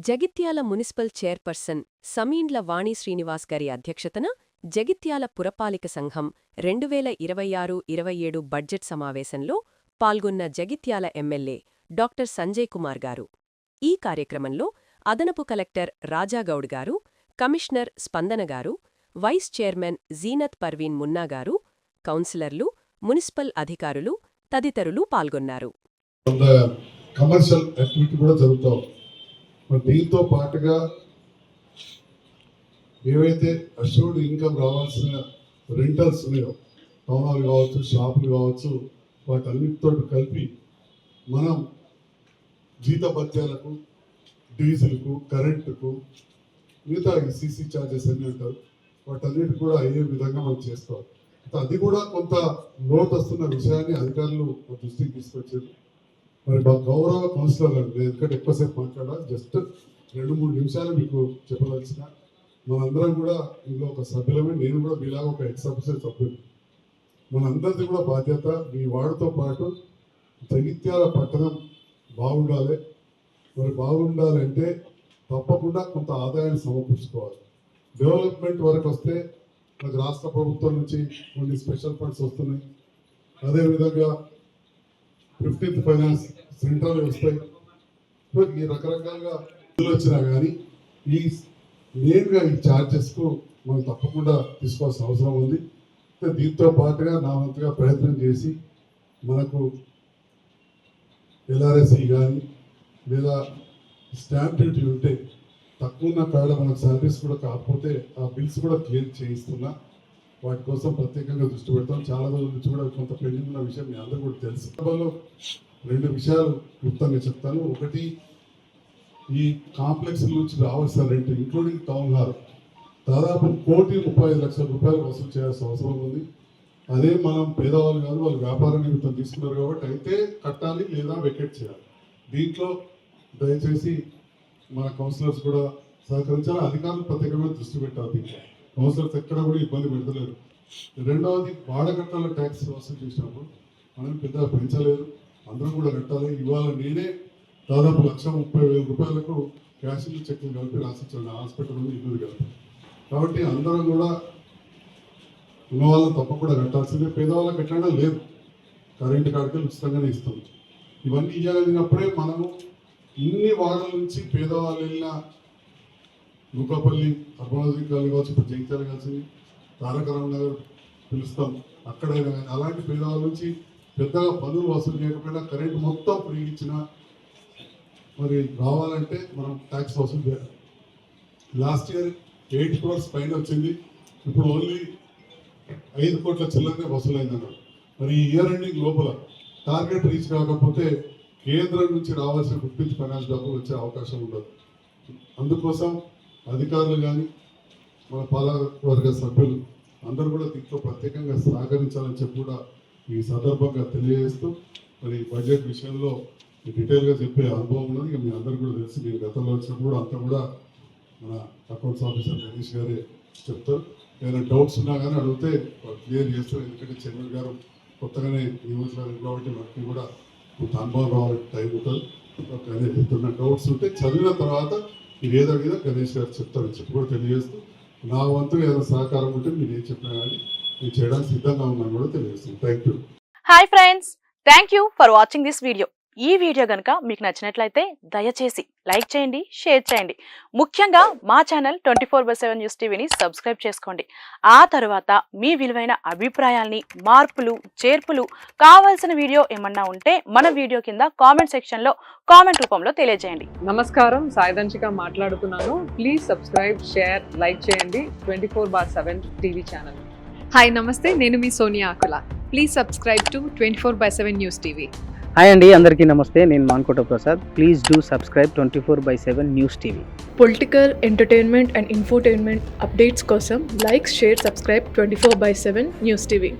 Jagtial municipal chairperson సమీండ్ల వాణి శ్రీనివాస్ గారి అధ్యక్షతన జగిత్యాల పురపాలిక సంఘం 2026-27 బడ్జెట్ సమావేశంలో పాల్గొన్న జగిత్యాల ఎమ్మెల్యే డాక్టర్ సంజయ్ కుమార్ గారు. ఈ కార్యక్రమంలో అదనపు కలెక్టర్ రాజాగౌడ్ గారు, కమిషనర్ స్పందన గారు, వైస్ చైర్మన్ జీనత్ పర్వీన్ మున్నా గారు, కౌన్సిలర్లు, మున్సిపల్ అధికారులు తదితరులు పాల్గొన్నారు. కమర్షియల్ యాక్టివిటీ కూడా జరుగుతాం. మరి దీంతో పాటుగా ఏవైతే అష్యూర్డ్ ఇన్కమ్ రావాల్సిన రెంటల్స్ ఉన్నాయో, భవనాలు కావచ్చు, షాపులు కావచ్చు, వాటన్నిటితో కలిపి మనం జీతభత్యాలకు, డీజిల్కు, కరెంటుకు, మిగతా సీసీ ఛార్జెస్ అన్నీ అంటారు, వాటన్నిటి కూడా అయ్యే విధంగా మనం చేసుకోవాలి. అది కూడా కొంత లోటు వస్తున్న విషయాన్ని అధికారులు దృష్టికి తీసుకొచ్చారు. మరి మా గౌరవ కౌన్సిలర్ గారు, ఎందుకంటే ఎక్కువసేపు మాట్లాడాలి, జస్ట్ 2-3 నిమిషాలు మీకు చెప్పదలిసిన. మనందరం కూడా ఇందులో ఒక సభ్యులమే, నేను కూడా మీలాగా ఒక ఎక్స్-ఆఫీసర్ సభ్యులు. మనందరిది కూడా బాధ్యత మీ వాడితో పాటు జగిత్యాల పట్టణం బాగుండాలి. మరి బాగుండాలంటే తప్పకుండా కొంత ఆదాయాన్ని సమకూర్చుకోవాలి. డెవలప్మెంట్ వరకు వస్తే మనకు రాష్ట్ర ప్రభుత్వం నుంచి కొన్ని స్పెషల్ ఫండ్స్ వస్తున్నాయి. అదేవిధంగా 15th ఫైనాన్స్ సెంట్రల్ వస్తాయి. ఈ రకరకాలుగా వచ్చినా కానీ ఈ మెయిన్గా ఈ ఛార్జెస్కు మనం తప్పకుండా తీసుకోవాల్సిన అవసరం ఉంది. దీంతో పాటుగా నా వంతుగా ప్రయత్నం చేసి మనకు LRSE కానీ లేదా స్టాంప్ డ్యూటీ ఉంటే తక్కువ ఉన్న కాడ మనకు సర్వీస్ కూడా కాకపోతే ఆ బిల్స్ కూడా క్లియర్ చేయిస్తున్నా. వాటి కోసం ప్రత్యేకంగా దృష్టి పెడతాం. చాలా రోజుల నుంచి కూడా కొంత పెండింగ్ ఉన్న విషయం మీ అందరూ కూడా తెలుసు. సభలో 2 విషయాలు క్లుప్తంగా చెప్తాను. ఒకటి, ఈ కాంప్లెక్స్ నుంచి రావాల్సిన రెంట్ ఇంక్లూడింగ్ టౌన్ హాల్ దాదాపు 1,35,00,000 రూపాయలు వసూలు చేయాల్సిన అవసరం ఉంది. అదే మనం పేదవాళ్ళు కాదు, వాళ్ళు వ్యాపార నిమిత్తం తీసుకున్నారు కాబట్టి అయితే కట్టాలి లేదా వెకేట్ చేయాలి. దీంట్లో దయచేసి మన కౌన్సిలర్స్ కూడా సహకరించాలి. అధికారులు ప్రత్యేకంగా దృష్టి పెట్టాలి. దీంట్లో కౌన్సిలర్స్ ఎక్కడ కూడా ఇబ్బంది పెడతలేరు. రెండవది, వాడకట్టాల ట్యాక్స్ వసూలు చేసినప్పుడు మనం పెద్దగా పెంచలేదు, అందరూ కూడా కట్టాలి. ఇవాళ నేనే దాదాపు 1,30,000 రూపాయలకు క్యాషింగ్ చెక్లు కలిపి రాసిచ్చాను హాస్పిటల్ ఉంది, ఇల్లు కలిపి. కాబట్టి అందరం కూడా ఉన్న వాళ్ళని తప్పకుండా కట్టాల్సిందే. పేదవాళ్ళకి కట్టడం లేదు, కరెంటు కార్డులు ఉచితంగానే ఇస్తాం. ఇవన్నీ ఇవ్వగలిగినప్పుడే మనము ఇన్ని వార్డుల నుంచి పేదవాళ్ళు వెళ్ళిన నూకపల్లి, అర్బనైజింగ్ కాలనీ కావచ్చు, ఇప్పుడు జగిత్యాల కలిసి తారక రామనగర్ పిలుస్తాం, అక్కడైనా కానీ అలాంటి పేదవాళ్ళ నుంచి పెద్దగా పనులు వసూలు చేయకపోయినా కరెంటు మొత్తం ఫ్రీ ఇచ్చినా మరి రావాలంటే మనం ట్యాక్స్ వసూలు చేయాలి. లాస్ట్ ఇయర్ 8 crores పైన వచ్చింది, ఇప్పుడు ఓన్లీ 5 కోట్ల చిల్లరనే వసూలైందన్నారు. మరి ఈ ఇయర్ ఎండింగ్ లోపల టార్గెట్ రీచ్ కాకపోతే కేంద్రం నుంచి రావాల్సిన 15th ఫైనాన్స్ డబ్బులు వచ్చే అవకాశం ఉండదు. అందుకోసం అధికారులు కానీ మన పాలకవర్గ సభ్యులు అందరూ కూడా దీంట్లో ప్రత్యేకంగా సహకరించాలని చెప్పి కూడా ఈ సందర్భంగా తెలియజేస్తూ, మరి బడ్జెట్ విషయంలో డీటెయిల్గా చెప్పే అనుభవం ఉన్నది. ఇక మీ అందరూ కూడా తెలిసి, మీరు గతంలో వచ్చినప్పుడు కూడా అంతా కూడా మన అకౌంట్స్ ఆఫీసర్ గణేష్ గారే చెప్తారు. ఏదైనా డౌట్స్ ఉన్నా కానీ అడిగితే క్లియర్ చేస్తారు. ఎందుకంటే చైర్మన్ గారు కొత్తగానే నియమించారు కాబట్టి మనకి కూడా కొంత అనుభవం రావాలంటే టైం ఉంటుంది. అదే చెప్తున్న డౌట్స్ ఉంటే చదివిన తర్వాత మీరు ఏదో అడిగినా గణేష్ గారు చెప్తారని చెప్పి కూడా తెలియజేస్తూ, నా వంతుగా ఏదైనా సహకారం ఉంటే మీరు ఏం చెప్పినా కానీ నేను చేయడానికి సిద్ధంగా ఉన్నాను కూడా తెలియజేస్తాను. Thank you. Hi friends, thank you for watching this video. ఈ వీడియో కనుక మీకు నచ్చినట్లయితే దయచేసి లైక్ చేయండి, షేర్ చేయండి. ముఖ్యంగా మా ఛానల్ 24/7 న్యూస్ టీవీని సబ్స్క్రైబ్ చేసుకోండి. ఆ తర్వాత మీ విలువైన అభిప్రాయాల్ని, మార్పులు, చేర్పులు, కావాల్సిన వీడియో ఏమన్నా ఉంటే మన వీడియో కింద కామెంట్ సెక్షన్లో కామెంట్ రూపంలో తెలియజేయండి. నమస్కారం, సాయిదంచిక మాట్లాడుతున్నాను. ప్లీజ్ సబ్స్క్రైబ్, షేర్, లైక్ చేయండి 24/7 టీవీ ఛానల్. హాయ్ నమస్తే, నేను మీ Sonia Akula. Please subscribe to 24/7 news TV. Hi అండి, అందరికీ నమస్తే. నేను Mankota Prasad. Please do subscribe 24/7 news TV. Political, entertainment and infotainment updates కోసం like, share, subscribe 24/7 news TV.